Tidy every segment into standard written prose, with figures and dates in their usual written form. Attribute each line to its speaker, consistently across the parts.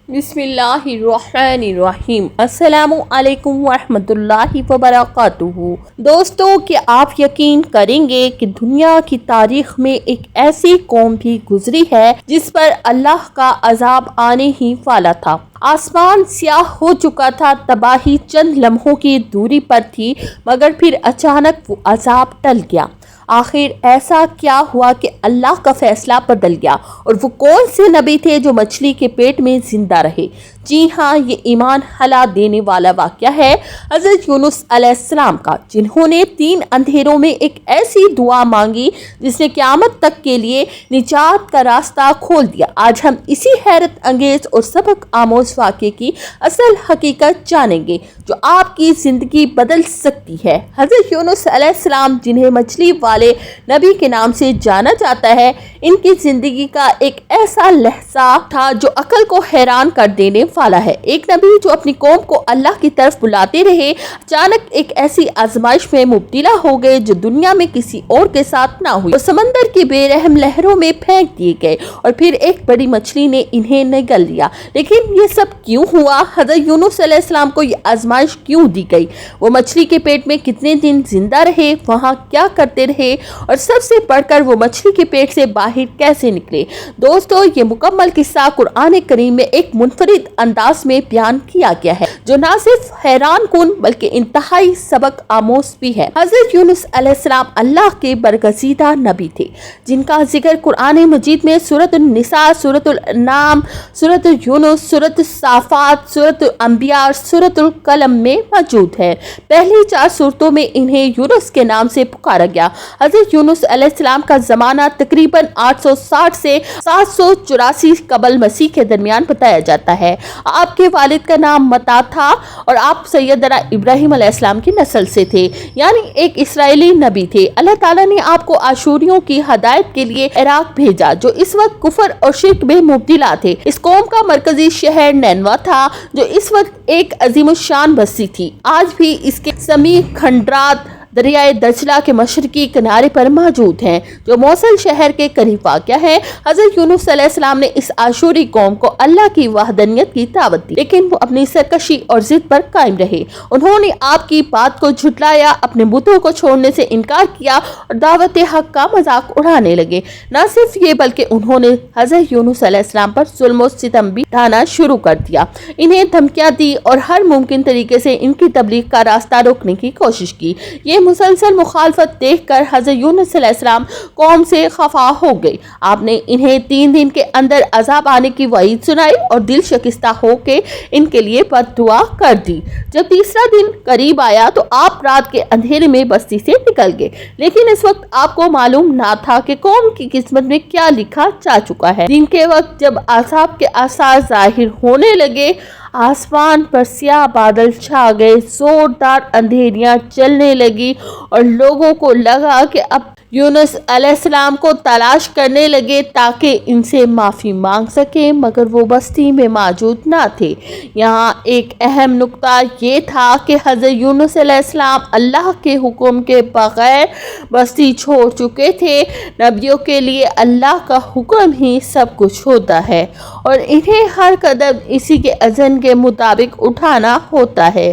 Speaker 1: بسم اللہ الرحمن الرحیم۔ السلام علیکم ورحمۃ اللہ وبرکاتہ۔ دوستو، کہ آپ یقین کریں گے کہ دنیا کی تاریخ میں ایک ایسی قوم بھی گزری ہے جس پر اللہ کا عذاب آنے ہی والا تھا۔ آسمان سیاہ ہو چکا تھا، تباہی چند لمحوں کی دوری پر تھی، مگر پھر اچانک وہ عذاب ٹل گیا۔ آخر ایسا کیا ہوا کہ اللہ کا فیصلہ بدل گیا؟ اور وہ کون سے نبی تھے جو مچھلی کے پیٹ میں زندہ رہے؟ جی ہاں، یہ ایمان ہلا دینے والا واقعہ ہے حضرت یونس علیہ السلام کا، جنہوں نے 3 اندھیروں میں ایک ایسی دعا مانگی جس نے قیامت تک کے لیے نجات کا راستہ کھول دیا۔ آج ہم اسی حیرت انگیز اور سبق آموز واقعے کی اصل حقیقت جانیں گے جو آپ کی زندگی بدل سکتی ہے۔ حضرت یونس علیہ السلام، جنہیں مچھلی والے نبی کے نام سے جانا جاتا ہے، ان کی زندگی کا ایک ایسا لحظہ تھا جو عقل کو حیران کر دینے والا ہے۔ ایک نبی جو اپنی قوم کو اللہ کی طرف بلاتے رہے، اچانک ایک ایسی آزمائش میں مبتلا ہو گئے جو دنیا میں کسی اور کے ساتھ نہ ہوئی۔ وہ سمندر کی بے رحم لہروں میں پھینک دیے گئے اور پھر ایک بڑی مچھلی نے انہیں نگل لیا۔ لیکن یہ سب کیوں ہوا؟ حضرت یونس علیہ السلام کو یہ آزمائش کیوں دی گئی؟ وہ مچھلی کے پیٹ میں کتنے دن زندہ رہے، وہاں کیا کرتے رہے، اور سب سے بڑھ کر وہ مچھلی کے پیٹ سے باہر کیسے نکلے؟ دوستو، یہ مکمل قصہ قرآن کریم میں ایک منفرد انداز میں بیان کیا گیا ہے جو نہ صرف حیران کن بلکہ انتہائی سبق آموز بھی ہے۔ حضرت یونس علیہ السلام اللہ کے برگزیدہ نبی تھے، جن کا ذکر قرآن مجید میں سورۃ النساء، سورۃ الانعام، سورۃ یونس، سورۃ الصافات، سورۃ الانبیاء اور سورۃ القلم میں موجود ہے۔ پہلی 4 سورتوں میں انہیں یونس کے نام سے پکارا گیا۔ حضرت یونس علیہ السلام کا زمانہ تقریباً 860 سے 784 قبل مسیح کے درمیان بتایا جاتا ہے۔ آپ کے والد کا نام متا تھا اور آپ سیدنا ابراہیم علیہ السلام کی نسل سے تھے، یعنی ایک اسرائیلی نبی تھے۔ اللہ تعالیٰ نے آپ کو آشوریوں کی ہدایت کے لیے عراق بھیجا، جو اس وقت کفر اور شرک میں مبتلا تھے۔ اس قوم کا مرکزی شہر نینوا تھا، جو اس وقت ایک عظیم الشان بستی تھی۔ آج بھی اس کے سمیع کھنڈرات دریائے دجلہ کے مشرقی کنارے پر موجود ہیں، جو موصل شہر کے قریب واقع ہے۔ حضرت یونس علیہ السلام نے اس آشوری قوم کو اللہ کی وحدانیت کی دعوت دی، لیکن وہ اپنی سرکشی اور ضد پر قائم رہے۔ انہوں نے آپ کی بات کو جھٹلایا، اپنے بتوں کو چھوڑنے سے انکار کیا اور دعوت حق کا مذاق اڑانے لگے۔ نہ صرف یہ بلکہ انہوں نے حضرت یونس علیہ السلام پر ظلم و ستم بھی ڈھانا شروع کر دیا، انہیں دھمکیاں دی اور ہر ممکن طریقے سے ان کی تبلیغ کا راستہ روکنے کی کوشش کی۔ یہ مسلسل مخالفت دیکھ کر حضرت یونس علیہ السلام قوم سے خفا ہو گئی۔ آپ نے انہیں 3 دن کے اندر عذاب آنے کی وعید سنائی اور دل شکستہ ہو کے ان کے لیے بد دعا کر دی۔ جب تیسرا دن قریب آیا تو آپ رات کے اندھیرے میں بستی سے نکل گئے، لیکن اس وقت آپ کو معلوم نہ تھا کہ قوم کی قسمت میں کیا لکھا جا چکا ہے۔ دن کے وقت جب عذاب کے آثار ظاہر ہونے لگے، آسمان پر سیاہ بادل چھا گئے، زوردار اندھیریاں چلنے لگی اور لوگوں کو لگا کہ اب یونس علیہ السلام کو تلاش کرنے لگے تاکہ ان سے معافی مانگ سکیں، مگر وہ بستی میں موجود نہ تھے۔ یہاں ایک اہم نقطہ یہ تھا کہ حضرت یونس علیہ السلام اللہ کے حکم کے بغیر بستی چھوڑ چکے تھے۔ نبیوں کے لیے اللہ کا حکم ہی سب کچھ ہوتا ہے اور انہیں ہر قدم اسی کے اذن کے مطابق اٹھانا ہوتا ہے۔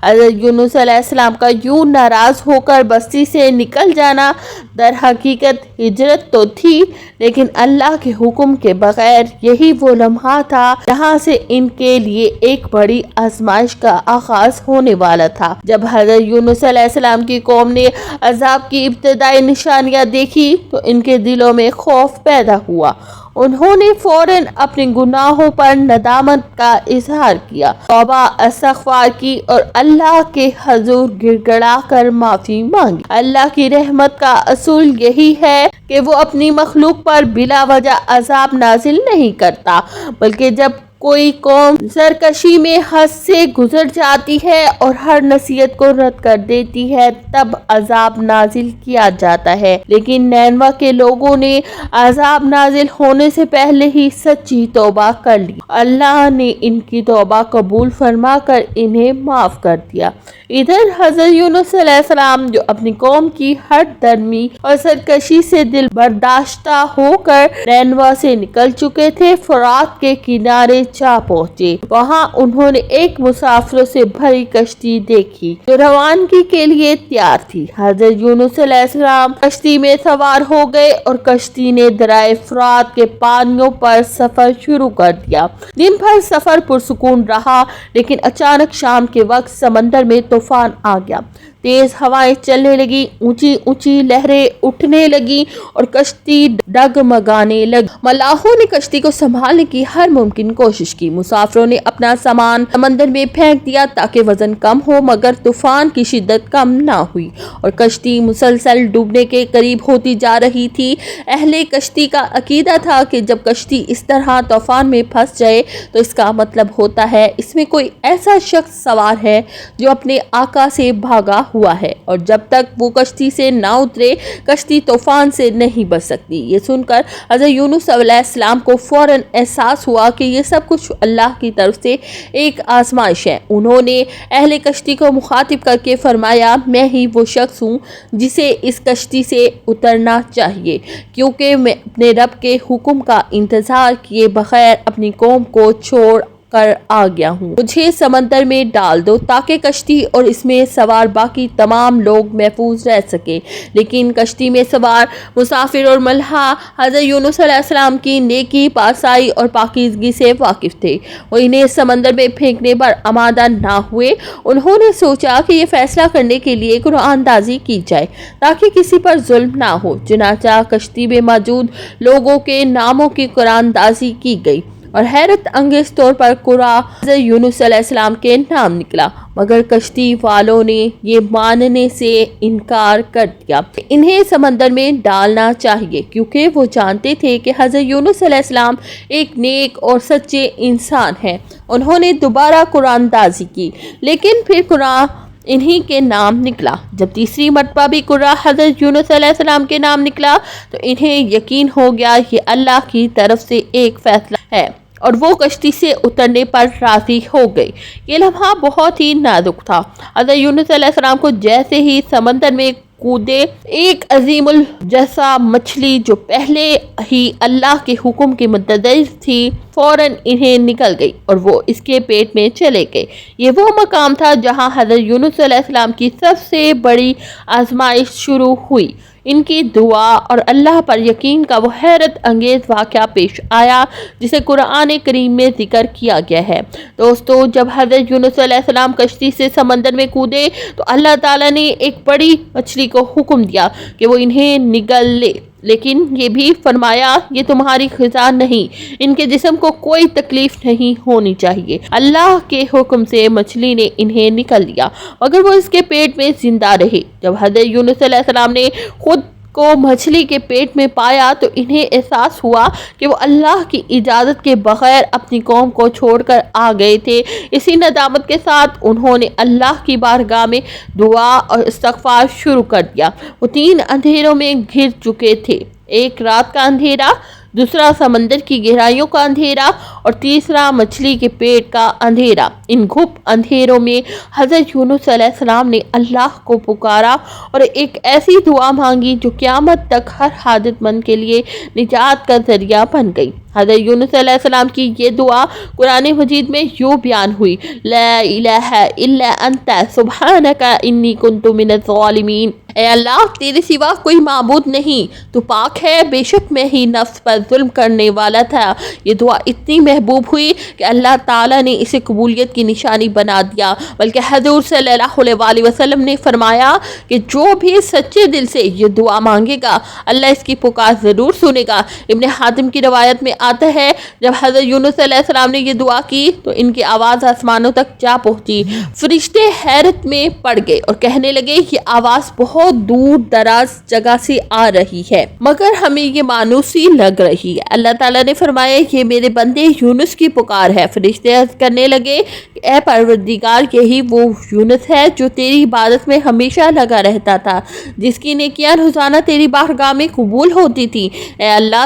Speaker 1: حضرت یونس علیہ السلام کا یوں ناراض ہو کر بستی سے نکل جانا در حقیقت ہجرت تو تھی، لیکن اللہ کے حکم کے بغیر یہی وہ لمحہ تھا جہاں سے ان کے لیے ایک بڑی آزمائش کا آغاز ہونے والا تھا۔ جب حضرت یونس علیہ السلام کی قوم نے عذاب کی ابتدائی نشانیاں دیکھی تو ان کے دلوں میں خوف پیدا ہوا۔ انہوں نے فوراً اپنے گناہوں پر ندامت کا اظہار کیا، توبہ استغفار کی اور اللہ کے حضور گڑ گڑا کر معافی مانگی۔ اللہ کی رحمت کا اصول یہی ہے کہ وہ اپنی مخلوق پر بلا وجہ عذاب نازل نہیں کرتا، بلکہ جب کوئی قوم سرکشی میں حد سے گزر جاتی ہے اور ہر نصیحت کو رد کر دیتی ہے تب عذاب نازل کیا جاتا ہے۔ لیکن نینوا کے لوگوں نے عذاب نازل ہونے سے پہلے ہی سچی توبہ کر لی۔ اللہ نے ان کی توبہ قبول فرما کر انہیں معاف کر دیا۔ ادھر حضرت یونس علیہ السلام جو اپنی قوم کی ہر درمی اور سرکشی سے دل برداشتہ ہو کر نینوا سے نکل چکے تھے، فرات کے کنارے جا پہنچے۔ وہاں انہوں نے ایک مسافروں سے بھری کشتی دیکھی جو روانگی کے لیے تیار تھی۔ حضرت یونس علیہ السلام کشتی میں سوار ہو گئے اور کشتی نے دریائے فرات کے پانیوں پر سفر شروع کر دیا۔ دن بھر سفر پرسکون رہا، لیکن اچانک شام کے وقت سمندر میں طوفان آ گیا۔ تیز ہوائیں چلنے لگی، اونچی اونچی لہریں اٹھنے لگی اور کشتی ڈگمگانے لگی۔ ملاحوں نے کشتی کو سنبھالنے کی ہر ممکن کوشش کی۔ مسافروں نے اپنا سامان سمندر میں پھینک دیا تاکہ وزن کم ہو، مگر طوفان کی شدت کم نہ ہوئی اور کشتی مسلسل ڈوبنے کے قریب ہوتی جا رہی تھی۔ اہل کشتی کا عقیدہ تھا کہ جب کشتی اس طرح طوفان میں پھنس جائے تو اس کا مطلب ہوتا ہے اس میں کوئی ایسا شخص سوار ہے جو اپنے آقا سے بھاگا ہوا ہے، اور جب تک وہ کشتی سے نہ اترے کشتی طوفان سے نہیں بچ سکتی۔ یہ سن کر حضرت یونس علیہ السلام کو فوراً احساس ہوا کہ یہ سب کچھ اللہ کی طرف سے ایک آزمائش ہے۔ انہوں نے اہل کشتی کو مخاطب کر کے فرمایا، میں ہی وہ شخص ہوں جسے اس کشتی سے اترنا چاہیے، کیونکہ میں اپنے رب کے حکم کا انتظار کیے بغیر اپنی قوم کو چھوڑ کر آ گیا ہوں۔ مجھے سمندر میں ڈال دو تاکہ کشتی اور اس میں سوار باقی تمام لوگ محفوظ رہ سکے۔ لیکن کشتی میں سوار مسافر اور ملحا حضرت یونس علیہ السلام کی نیکی، پاسائی اور پاکیزگی سے واقف تھے۔ وہ انہیں سمندر میں پھینکنے پر آمادہ نہ ہوئے۔ انہوں نے سوچا کہ یہ فیصلہ کرنے کے لیے قرآن اندازی کی جائے تاکہ کسی پر ظلم نہ ہو۔ چنانچہ کشتی میں موجود لوگوں کے ناموں کی قرآن اندازی کی گئی اور حیرت انگیز طور پر قرآن حضرت یونس علیہ السلام کے نام نکلا، مگر کشتی والوں نے یہ ماننے سے انکار کر دیا کہ انہیں سمندر میں ڈالنا چاہیے، کیونکہ وہ جانتے تھے کہ حضرت یونس علیہ السلام ایک نیک اور سچے انسان ہیں۔ انہوں نے دوبارہ قرآن اندازی کی، لیکن پھر قرآن انہی کے نام نکلا۔ جب تیسری مرتبہ بھی قرآن حضرت یونس علیہ السلام کے نام نکلا تو انہیں یقین ہو گیا یہ اللہ کی طرف سے ایک فیصلہ ہے، اور وہ کشتی سے اترنے پر راضی ہو گئی۔ یہ لمحہ بہت ہی نازک تھا۔ حضرت یونس علیہ السلام کو جیسے ہی سمندر میں کودے، ایک عظیم الجثہ مچھلی جو پہلے ہی اللہ کے حکم کی منتظر تھی فوراً انہیں نکل گئی اور وہ اس کے پیٹ میں چلے گئے۔ یہ وہ مقام تھا جہاں حضرت یونس علیہ السلام کی سب سے بڑی آزمائش شروع ہوئی۔ ان کی دعا اور اللہ پر یقین کا وہ حیرت انگیز واقعہ پیش آیا جسے قرآن کریم میں ذکر کیا گیا ہے۔ دوستو، جب حضرت یونس علیہ السلام کشتی سے سمندر میں کودے تو اللہ تعالیٰ نے ایک بڑی مچھلی کو حکم دیا کہ وہ انہیں نگل لے، لیکن یہ بھی فرمایا یہ تمہاری غذا نہیں، ان کے جسم کو کوئی تکلیف نہیں ہونی چاہیے۔ اللہ کے حکم سے مچھلی نے انہیں نکل لیا، مگر وہ اس کے پیٹ میں زندہ رہے۔ جب حضرت یونس علیہ السلام نے خود کو مچھلی کے پیٹ میں پایا تو انہیں احساس ہوا کہ وہ اللہ کی اجازت کے بغیر اپنی قوم کو چھوڑ کر آ گئے تھے۔ اسی ندامت کے ساتھ انہوں نے اللہ کی بارگاہ میں دعا اور استغفار شروع کر دیا۔ وہ 3 اندھیروں میں گھر چکے تھے، ایک رات کا اندھیرا، دوسرا سمندر کی گہرائیوں کا اندھیرا اور تیسرا مچھلی کے پیٹ کا اندھیرا۔ ان گھپ اندھیروں میں حضرت یونس علیہ السلام نے اللہ کو پکارا اور ایک ایسی دعا مانگی جو قیامت تک ہر حاجت مند کے لیے نجات کا ذریعہ بن گئی۔ حضرت یونس علیہ السلام کی یہ دعا قرآن مجید میں یوں بیان ہوئی: لا الہ الا انت سبحانک انی کنت من الظالمین۔ اے اللہ، تیرے سوا کوئی معبود نہیں، تو پاک ہے، بے شک میں ہی نفس پر ظلم کرنے والا تھا۔ یہ دعا اتنی محبوب ہوئی کہ اللہ تعالیٰ نے اسے قبولیت کی نشانی بنا دیا، بلکہ حضور صلی اللہ علیہ وسلم نے فرمایا کہ جو بھی سچے دل سے یہ دعا مانگے گا اللہ اس کی پکار ضرور سنے گا۔ ابن حاتم کی روایت میں آتا ہے جب حضرت یونس علیہ السلام نے یہ دعا کی تو ان کی آواز آسمانوں تک جا پہنچی۔ فرشتے حیرت میں پڑ گئے اور کہنے لگے یہ آواز بہت دور دراز جگہ سے آ رہی ہے، مگر ہمیں یہ مانوسی لگ رہی ہے۔ اللہ تعالیٰ نے فرمایا یہ میرے بندے یونس کی پکار ہے۔ فرشتے عرض کرنے لگے اے پروردگار، یہی وہ یونس ہے جو تیری عبادت میں ہمیشہ لگا رہتا تھا، جس کی نیکیاں روزانہ تیری بارگاہ میں قبول ہوتی تھی۔ اے اللہ،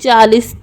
Speaker 1: 40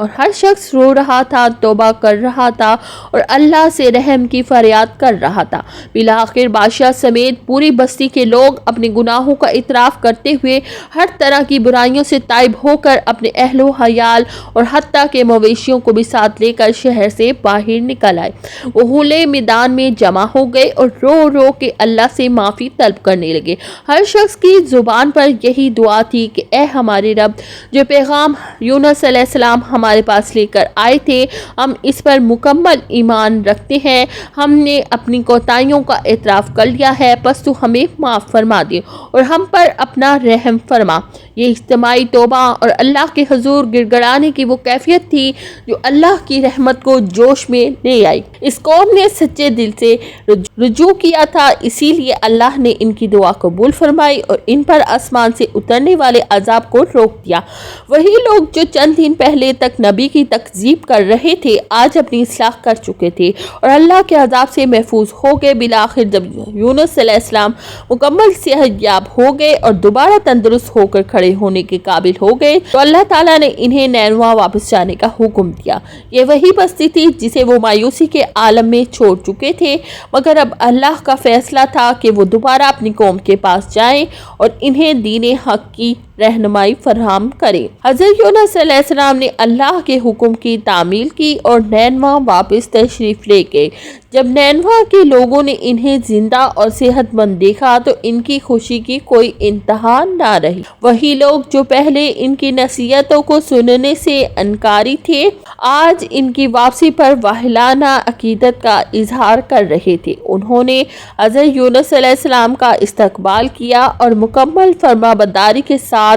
Speaker 1: اور ہر شخص رو رہا تھا، توبہ کر رہا تھا اور اللہ سے رحم کی فریاد کر رہا تھا۔ بالآخر بادشاہ سمیت پوری بستی کے لوگ اپنے گناہوں کا اعتراف کرتے ہوئے ہر طرح کی برائیوں سے تائب ہو کر اپنے اہل و عیال اور حتیٰ کہ مویشیوں کو بھی ساتھ لے کر شہر سے باہر نکل آئے۔ وہ کھلے میدان میں جمع ہو گئے اور رو رو کے اللہ سے معافی طلب کرنے لگے۔ ہر شخص کی زبان پر یہی دعا تھی کہ اے ہمارے رب، جو پیغام یونس علیہ السلام ہمارے پاس لے کر آئے تھے، ہم اس پر مکمل ایمان رکھتے ہیں۔ ہم نے اپنی کوتاہیوں کا اعتراف کر لیا ہے، پس تو ہمیں معاف فرما دے اور ہم پر اپنا رحم فرما۔ یہ اجتماعی توبہ اور اللہ کے حضور گڑ گڑانے کی وہ کیفیت تھی جو اللہ کی رحمت کو جوش میں لے آئی۔ اس قوم نے سچے دل سے رجوع کیا تھا، اسی لیے اللہ نے ان کی دعا قبول فرمائی اور ان پر آسمان سے اترنے والے عذاب کو روک دیا۔ وہی لوگ جو چند دن پہلے تک نبی کی تکذیب کر رہے تھے، آج اپنی اصلاح کر چکے تھے اور اللہ کے عذاب سے محفوظ ہو گئے۔ بالآخر جب یونس علیہ السلام مکمل صحت یاب ہو گئے اور دوبارہ تندرست ہو کر کھڑے ہونے کے قابل ہو گئے تو اللہ تعالیٰ نے انہیں نینوا واپس جانے کا حکم دیا۔ یہ وہی بستی تھی جسے وہ مایوسی کے عالم میں چھوڑ چکے تھے، مگر اب اللہ کا فیصلہ تھا کہ وہ دوبارہ اپنی قوم کے پاس جائیں اور انہیں دین حق کی رہنمائی فراہم کریں۔ حضرت یونس علیہ السلام نے اللہ کے حکم کی تعمیل کی اور نینوا واپس تشریف لے گئے۔ جب نینوا کے لوگوں نے انہیں زندہ اور صحت مند دیکھا تو ان کی خوشی کی کوئی انتہا نہ رہی۔ وہی لوگ جو پہلے ان کی نصیحتوں کو سننے سے انکاری تھے، آج ان کی واپسی پر واہلانہ عقیدت کا اظہار کر رہے تھے۔ انہوں نے حضرت یونس علیہ السلام کا استقبال کیا اور مکمل فرمانبرداری کے ساتھ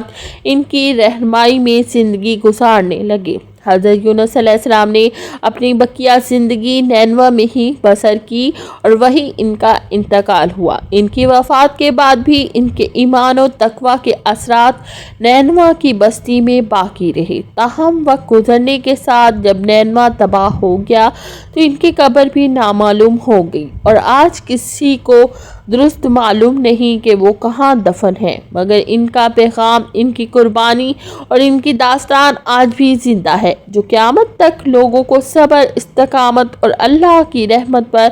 Speaker 1: ان کی رہنمائی میں زندگی گزارنے لگے۔ حضرت یونس علیہ السلام نے اپنی بقیہ زندگی نینوا میں ہی بسر کی اور وہیں ان کا انتقال ہوا۔ ان کی وفات کے بعد بھی ان کے ایمان و تقوی کے اثرات نینوا کی بستی میں باقی رہے۔ تاہم وقت گزرنے کے ساتھ جب نینوا تباہ ہو گیا تو ان کی قبر بھی نامعلوم ہو گئی اور آج کسی کو درست معلوم نہیں کہ وہ کہاں دفن ہے، مگر ان کا پیغام، ان کی قربانی اور ان کی داستان آج بھی زندہ ہے، جو قیامت تک لوگوں کو صبر، استقامت اور اللہ کی رحمت پر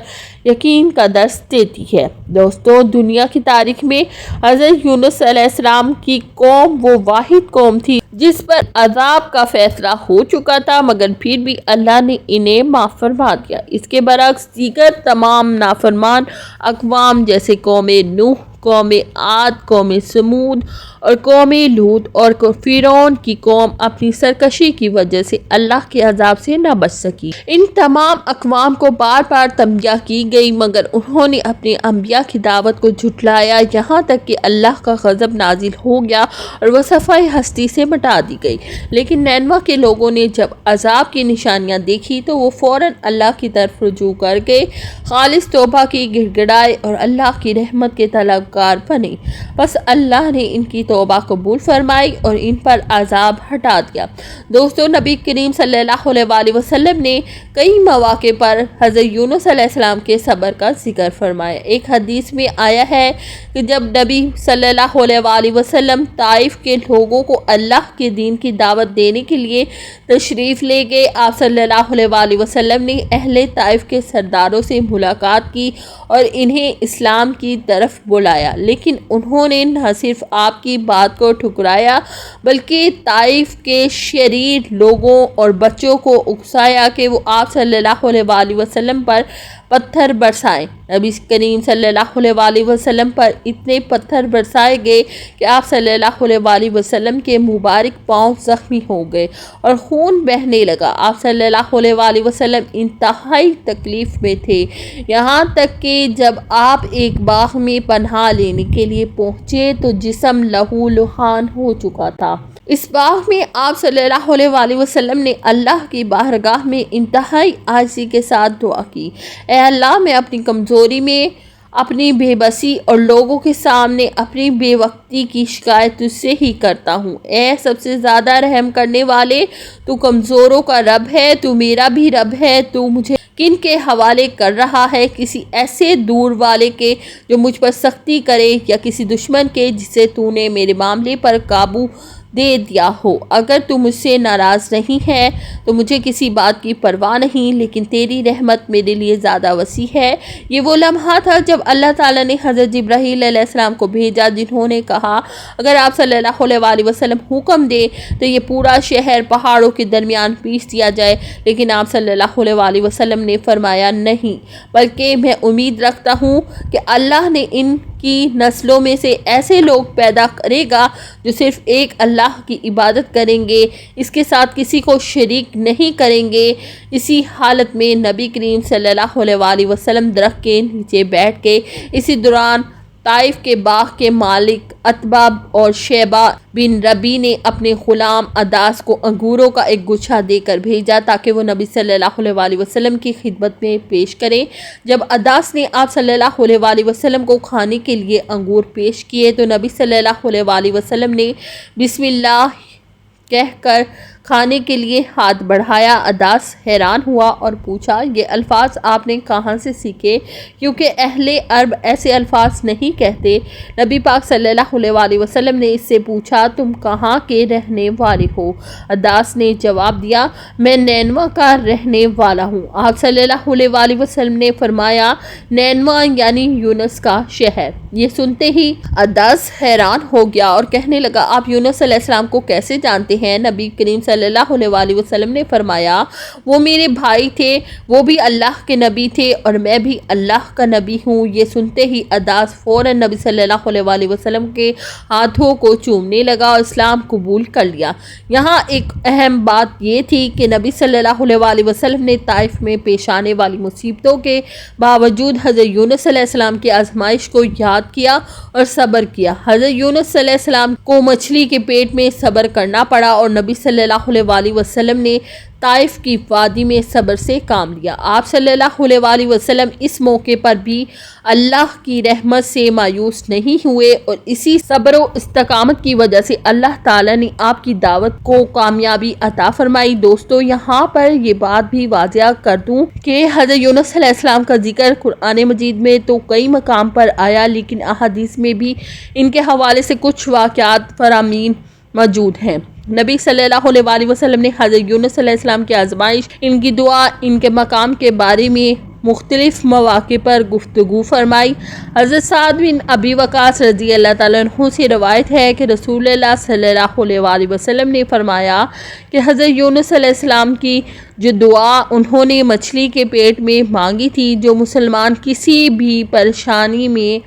Speaker 1: یقین کا درس دیتی ہے۔ دوستو، دنیا کی تاریخ میں حضرت یونس علیہ السلام کی قوم وہ واحد قوم تھی جس پر عذاب کا فیصلہ ہو چکا تھا، مگر پھر بھی اللہ نے انہیں معاف فرما دیا۔ اس کے برعکس دیگر تمام نافرمان اقوام جیسے قوم نوح، قوم عاد، قوم سمود اور قوم لوط اور فرعون کی قوم اپنی سرکشی کی وجہ سے اللہ کے عذاب سے نہ بچ سکی۔ ان تمام اقوام کو بار بار تنبیہ کی گئی، مگر انہوں نے اپنے انبیاء کی دعوت کو جھٹلایا، یہاں تک کہ اللہ کا غضب نازل ہو گیا اور وہ صفحہ ہستی سے مٹا دی گئی۔ لیکن نینوا کے لوگوں نے جب عذاب کی نشانیاں دیکھی تو وہ فوراً اللہ کی طرف رجوع کر گئے، خالص توبہ کی، گڑ گڑائے اور اللہ کی رحمت کے طلبگار بنے۔ بس اللہ نے ان کی توبہ قبول فرمائی اور ان پر عذاب ہٹا دیا۔ دوستو، نبی کریم صلی اللہ علیہ وآلہ وسلم نے کئی مواقع پر حضرت یونس علیہ السلام کے صبر کا ذکر فرمایا۔ ایک حدیث میں آیا ہے کہ جب نبی صلی اللہ علیہ وآلہ وسلم طائف کے لوگوں کو اللہ کے دین کی دعوت دینے کے لیے تشریف لے گئے، آپ صلی اللہ علیہ وآلہ وسلم نے اہل طائف کے سرداروں سے ملاقات کی اور انہیں اسلام کی طرف بلایا، لیکن انہوں نے نہ صرف آپ کی بات کو ٹھکرایا بلکہ طائف کے شریر لوگوں اور بچوں کو اکسایا کہ وہ آپ صلی اللہ علیہ وآلہ وسلم پر پتھر برسائیں۔ نبی کریم صلی اللہ علیہ وآلہ وسلم پر اتنے پتھر برسائے گئے کہ آپ صلی اللہ علیہ وآلہ وسلم کے مبارک پاؤں زخمی ہو گئے اور خون بہنے لگا۔ آپ صلی اللہ علیہ وآلہ وسلم انتہائی تکلیف میں تھے، یہاں تک کہ جب آپ ایک باغ میں پناہ لینے کے لیے پہنچے تو جسم لہو لہان ہو چکا تھا۔ اس باغ میں آپ صلی اللہ علیہ وآلہ وسلم نے اللہ کی بارگاہ میں انتہائی عاجزی کے ساتھ دعا کی، اے اللہ، میں اپنی کمزوری میں، اپنی بے بسی اور لوگوں کے سامنے اپنی بے وقتی کی شکایت تجھ سے ہی کرتا ہوں۔ اے سب سے زیادہ رحم کرنے والے، تو کمزوروں کا رب ہے، تو میرا بھی رب ہے، تو مجھے کن کے حوالے کر رہا ہے؟ کسی ایسے دور والے کے جو مجھ پر سختی کرے، یا کسی دشمن کے جسے تو نے میرے معاملے پر قابو دے دیا ہو۔ اگر تو مجھ سے ناراض نہیں ہے تو مجھے کسی بات کی پرواہ نہیں، لیکن تیری رحمت میرے لیے زیادہ وسیع ہے۔ یہ وہ لمحہ تھا جب اللہ تعالیٰ نے حضرت جبرائیل علیہ السلام کو بھیجا، جنہوں نے کہا اگر آپ صلی اللہ علیہ وسلم حکم دے تو یہ پورا شہر پہاڑوں کے درمیان پیس دیا جائے، لیکن آپ صلی اللہ علیہ وسلم نے فرمایا نہیں، بلکہ میں امید رکھتا ہوں کہ اللہ نے ان کی نسلوں میں سے ایسے لوگ پیدا کرے گا جو صرف ایک اللہ کی عبادت کریں گے، اس کے ساتھ کسی کو شریک نہیں کریں گے۔ اسی حالت میں نبی کریم صلی اللہ علیہ وسلم درخت کے نیچے بیٹھ کے اسی دوران طائف کے باغ کے مالک عتبہ اور شیبہ بن ربی نے اپنے غلام عداس کو انگوروں کا ایک گچھا دے کر بھیجا تاکہ وہ نبی صلی اللہ علیہ وسلم کی خدمت میں پیش کریں۔ جب عداس نے آپ صلی اللہ علیہ وسلم کو کھانے کے لیے انگور پیش کیے تو نبی صلی اللہ علیہ وسلم نے بسم اللہ کہہ کر کھانے کے لیے ہاتھ بڑھایا۔ عداس حیران ہوا اور پوچھا یہ الفاظ آپ نے کہاں سے سیکھے، کیونکہ اہل عرب ایسے الفاظ نہیں کہتے۔ نبی پاک صلی اللہ علیہ وسلم نے اس سے پوچھا تم کہاں کے رہنے والے ہو؟ عداس نے جواب دیا میں نینوا کا رہنے والا ہوں۔ آپ صلی اللہ علیہ وسلم نے فرمایا نینوا یعنی یونس کا شہر۔ یہ سنتے ہی عداس حیران ہو گیا اور کہنے لگا آپ یونس علیہ السلام کو کیسے جانتے ہیں؟ نبی کریم صلی اللہ علیہ وسلم نے فرمایا وہ میرے بھائی تھے، وہ بھی اللہ کے نبی تھے اور میں بھی اللہ کا نبی ہوں۔ یہ سنتے ہی عداس فوراً نبی صلی اللہ علیہ وسلم کے ہاتھوں کو چومنے لگا اور اسلام قبول کر لیا۔ یہاں ایک اہم بات یہ تھی کہ نبی صلی اللہ علیہ وسلم نے طائف میں پیش آنے والی مصیبتوں کے باوجود حضرت یونس علیہ السلام کی آزمائش کو یاد کیا اور صبر کیا۔ حضرت یونس علیہ السلام کو مچھلی کے پیٹ میں صبر کرنا پڑا اور نبی صلی اللہ علیہ وسلم نے طائف کی وادی میں صبر سے کام لیا۔ آپ صلی اللہ علیہ وسلم اس موقع پر بھی اللہ کی رحمت سے مایوس نہیں ہوئے اور اسی صبر و استقامت کی وجہ سے اللہ تعالیٰ نے آپ کی دعوت کو کامیابی عطا فرمائی۔ دوستو یہاں پر یہ بات بھی واضح کر دوں کہ حضرت یونس علیہ السلام کا ذکر قرآن مجید میں تو کئی مقام پر آیا، لیکن احادیث میں بھی ان کے حوالے سے کچھ واقعات فرامین موجود ہیں۔ نبی صلی اللہ علیہ وسلم نے حضرت یونس علیہ السلام کی آزمائش، ان کی دعا، ان کے مقام کے بارے میں مختلف مواقع پر گفتگو فرمائی۔ حضرت سعد بن ابی وقاص رضی اللہ تعالیٰ عنہ سے روایت ہے کہ رسول اللہ صلی اللہ علیہ وسلم نے فرمایا کہ حضرت یونس علیہ السلام کی جو دعا انہوں نے مچھلی کے پیٹ میں مانگی تھی، جو مسلمان کسی بھی پریشانی میں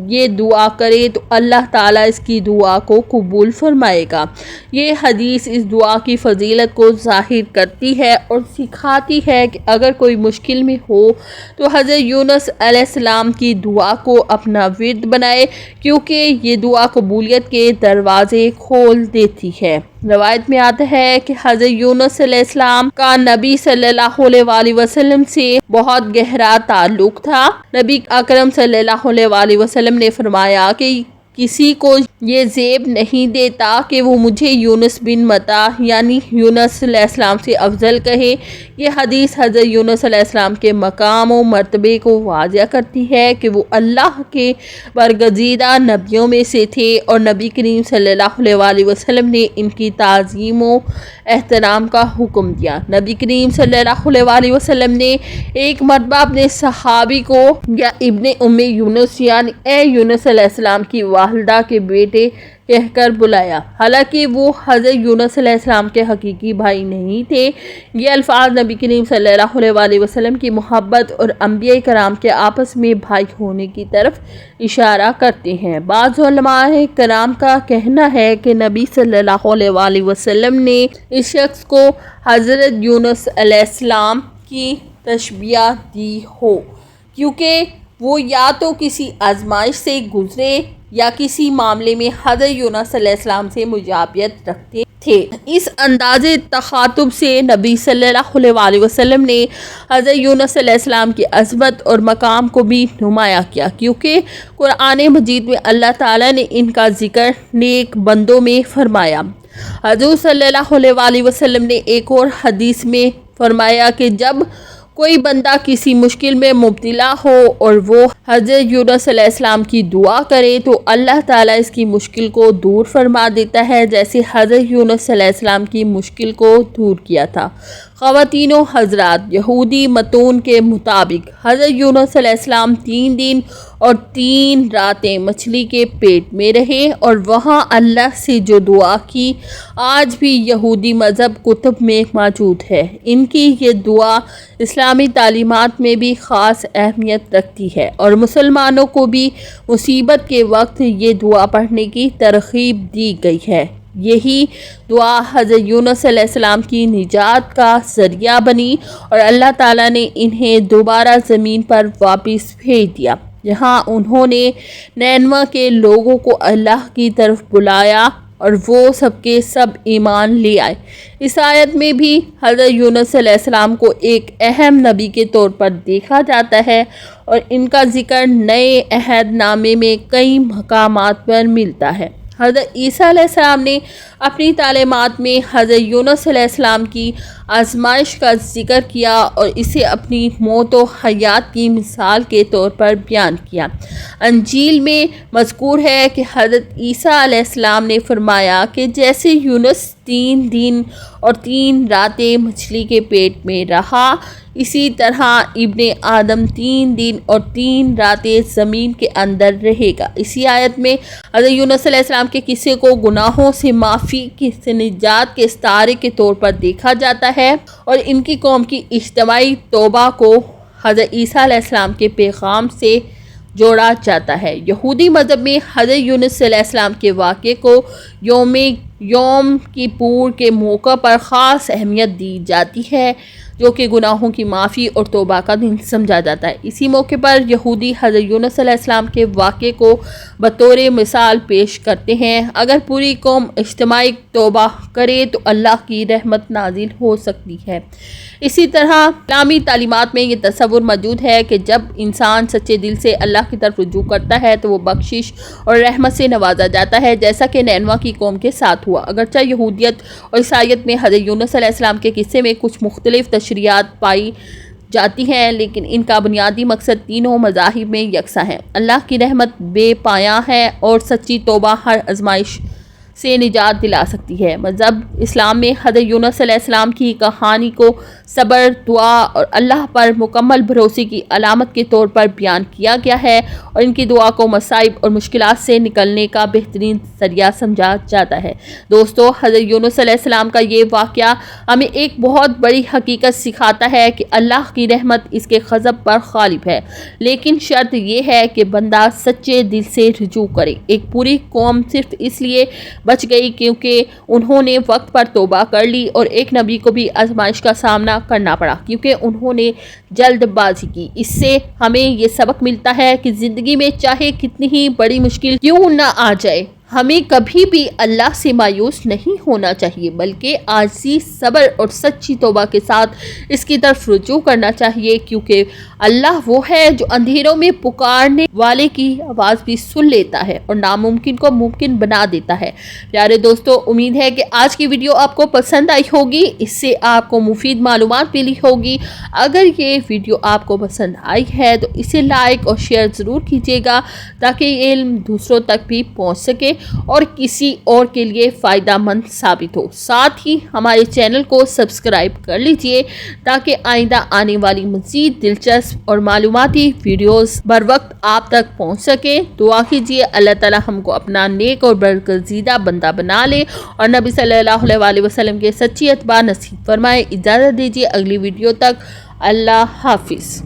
Speaker 1: یہ دعا کرے تو اللہ تعالیٰ اس کی دعا کو قبول فرمائے گا۔ یہ حدیث اس دعا کی فضیلت کو ظاہر کرتی ہے اور سکھاتی ہے کہ اگر کوئی مشکل میں ہو تو حضرت یونس علیہ السلام کی دعا کو اپنا ورد بنائے، کیونکہ یہ دعا قبولیت کے دروازے کھول دیتی ہے۔ روایت میں آتا ہے کہ حضرت یونس علیہ السلام کا نبی صلی اللہ علیہ وسلم سے بہت گہرا تعلق تھا۔ نبی اکرم صلی اللہ علیہ وسلم نے فرمایا کہ کسی کو یہ زیب نہیں دیتا کہ وہ مجھے یونس بن متا یعنی یونس علیہ السلام سے افضل کہے۔ یہ حدیث حضرت یونس علیہ السلام کے مقام و مرتبے کو واضح کرتی ہے کہ وہ اللہ کے برگزیدہ نبیوں میں سے تھے اور نبی کریم صلی اللہ علیہ وسلم نے ان کی تعظیم و احترام کا حکم دیا۔ نبی کریم صلی اللہ علیہ وسلم نے ایک مرتبہ اپنے صحابی کو یا ابن ام یونس یعنی اے یونس علیہ السلام کی والدہ کے بیٹے کہہ کر بلایا، حالانکہ وہ حضرت یونس علیہ السلام کے حقیقی بھائی نہیں تھے۔ یہ الفاظ نبی کریم صلی اللہ علیہ وسلم کی محبت اور انبیاء کرام کے آپس میں بھائی ہونے کی طرف اشارہ کرتے ہیں۔ بعض علماء کرام کا کہنا ہے کہ نبی صلی اللہ علیہ وسلم نے اس شخص کو حضرت یونس علیہ السلام کی تشبیہ دی ہو، کیونکہ وہ یا تو کسی آزمائش سے گزرے یا کسی معاملے میں حضرت یونس علیہ السلام سے مشابہت رکھتے تھے۔ اس انداز تخاطب سے نبی صلی اللہ علیہ وسلم نے حضرت یونس علیہ السلام کی عظمت اور مقام کو بھی نمایاں کیا، کیونکہ قرآن مجید میں اللہ تعالیٰ نے ان کا ذکر نیک بندوں میں فرمایا۔ حضور صلی اللہ علیہ وسلم نے ایک اور حدیث میں فرمایا کہ جب کوئی بندہ کسی مشکل میں مبتلا ہو اور وہ حضرت یونس علیہ السلام کی دعا کرے تو اللہ تعالیٰ اس کی مشکل کو دور فرما دیتا ہے، جیسے حضرت یونس علیہ السلام کی مشکل کو دور کیا تھا۔ خواتین و حضرات، یہودی متون کے مطابق حضرت یونس علیہ السلام 3 دن اور 3 راتیں مچھلی کے پیٹ میں رہے اور وہاں اللہ سے جو دعا کی آج بھی یہودی مذہب کتب میں موجود ہے۔ ان کی یہ دعا اسلامی تعلیمات میں بھی خاص اہمیت رکھتی ہے اور مسلمانوں کو بھی مصیبت کے وقت یہ دعا پڑھنے کی ترغیب دی گئی ہے۔ یہی دعا حضرت یونس علیہ السلام کی نجات کا ذریعہ بنی اور اللہ تعالیٰ نے انہیں دوبارہ زمین پر واپس بھیج دیا، جہاں انہوں نے نینوے کے لوگوں کو اللہ کی طرف بلایا اور وہ سب کے سب ایمان لے آئے۔ اس آیت میں بھی حضرت یونس علیہ السلام کو ایک اہم نبی کے طور پر دیکھا جاتا ہے اور ان کا ذکر نئے عہد نامے میں کئی مقامات پر ملتا ہے۔ حضرت عیسیٰ علیہ السلام نے اپنی تعلیمات میں حضرت یونس علیہ السلام کی آزمائش کا ذکر کیا اور اسے اپنی موت و حیات کی مثال کے طور پر بیان کیا۔ انجیل میں مذکور ہے کہ حضرت عیسیٰ علیہ السلام نے فرمایا کہ جیسے یونس 3 دن اور 3 راتیں مچھلی کے پیٹ میں رہا، اسی طرح ابن آدم 3 دن اور 3 راتیں زمین کے اندر رہے گا۔ اسی آیت میں حضرت یونس علیہ السلام کے قصے کو گناہوں سے معافی سے نجات کے استعارے کے طور پر دیکھا جاتا ہے اور ان کی قوم کی اجتماعی توبہ کو حضرت عیسیٰ علیہ السلام کے پیغام سے جوڑا جاتا ہے۔ یہودی مذہب میں حضرت یونس علیہ السلام کے واقعے کو یوم کپور کے موقع پر خاص اہمیت دی جاتی ہے، جو کہ گناہوں کی معافی اور توبہ کا دن سمجھا جاتا ہے۔ اسی موقع پر یہودی حضرت یونس علیہ السلام کے واقعے کو بطور مثال پیش کرتے ہیں۔ اگر پوری قوم اجتماعی توبہ کرے تو اللہ کی رحمت نازل ہو سکتی ہے۔ اسی طرح اسلامی تعلیمات میں یہ تصور موجود ہے کہ جب انسان سچے دل سے اللہ کی طرف رجوع کرتا ہے تو وہ بخشش اور رحمت سے نوازا جاتا ہے، جیسا کہ نینوے کی قوم کے ساتھ ہوا۔ اگرچہ یہودیت اور عیسائیت میں حضرت یونس علیہ السلام کے قصے میں کچھ مختلف تشریحات پائی جاتی ہیں، لیکن ان کا بنیادی مقصد تینوں مذاہب میں یکساں ہے۔ اللہ کی رحمت بے پایاں ہے اور سچی توبہ ہر آزمائش سے نجات دلا سکتی ہے۔ مذہب اسلام میں حضرت یونس علیہ السلام کی کہانی کو صبر، دعا اور اللہ پر مکمل بھروسے کی علامت کے طور پر بیان کیا گیا ہے اور ان کی دعا کو مصائب اور مشکلات سے نکلنے کا بہترین ذریعہ سمجھا جاتا ہے۔ دوستو، حضرت یونس علیہ السلام کا یہ واقعہ ہمیں ایک بہت بڑی حقیقت سکھاتا ہے کہ اللہ کی رحمت اس کے غضب پر غالب ہے، لیکن شرط یہ ہے کہ بندہ سچے دل سے رجوع کرے۔ ایک پوری قوم صرف اس لیے بچ گئی کیونکہ انہوں نے وقت پر توبہ کر لی اور ایک نبی کو بھی آزمائش کا سامنا کرنا پڑا کیونکہ انہوں نے جلد بازی کی۔ اس سے ہمیں یہ سبق ملتا ہے کہ زندگی میں چاہے کتنی ہی بڑی مشکل کیوں نہ آ جائے، ہمیں کبھی بھی اللہ سے مایوس نہیں ہونا چاہیے، بلکہ عاجزی، صبر اور سچی توبہ کے ساتھ اس کی طرف رجوع کرنا چاہیے، کیونکہ اللہ وہ ہے جو اندھیروں میں پکارنے والے کی آواز بھی سن لیتا ہے اور ناممکن کو ممکن بنا دیتا ہے۔ پیارے دوستو، امید ہے کہ آج کی ویڈیو آپ کو پسند آئی ہوگی، اس سے آپ کو مفید معلومات ملی ہوگی۔ اگر یہ ویڈیو آپ کو پسند آئی ہے تو اسے لائک اور شیئر ضرور کیجیے گا تاکہ یہ علم دوسروں تک بھی پہنچ سکے اور کسی اور کے لیے فائدہ مند ثابت ہو۔ ساتھ ہی ہمارے چینل کو سبسکرائب کر لیجئے تاکہ آئندہ آنے والی مزید دلچسپ اور معلوماتی ویڈیوز بر وقت آپ تک پہنچ سکے۔ دعا کیجئے اللہ تعالی ہم کو اپنا نیک اور برگزیدہ بندہ بنا لے اور نبی صلی اللہ علیہ وسلم کے سچی اتباع نصیب فرمائے۔ اجازت دیجئے اگلی ویڈیو تک، اللہ حافظ۔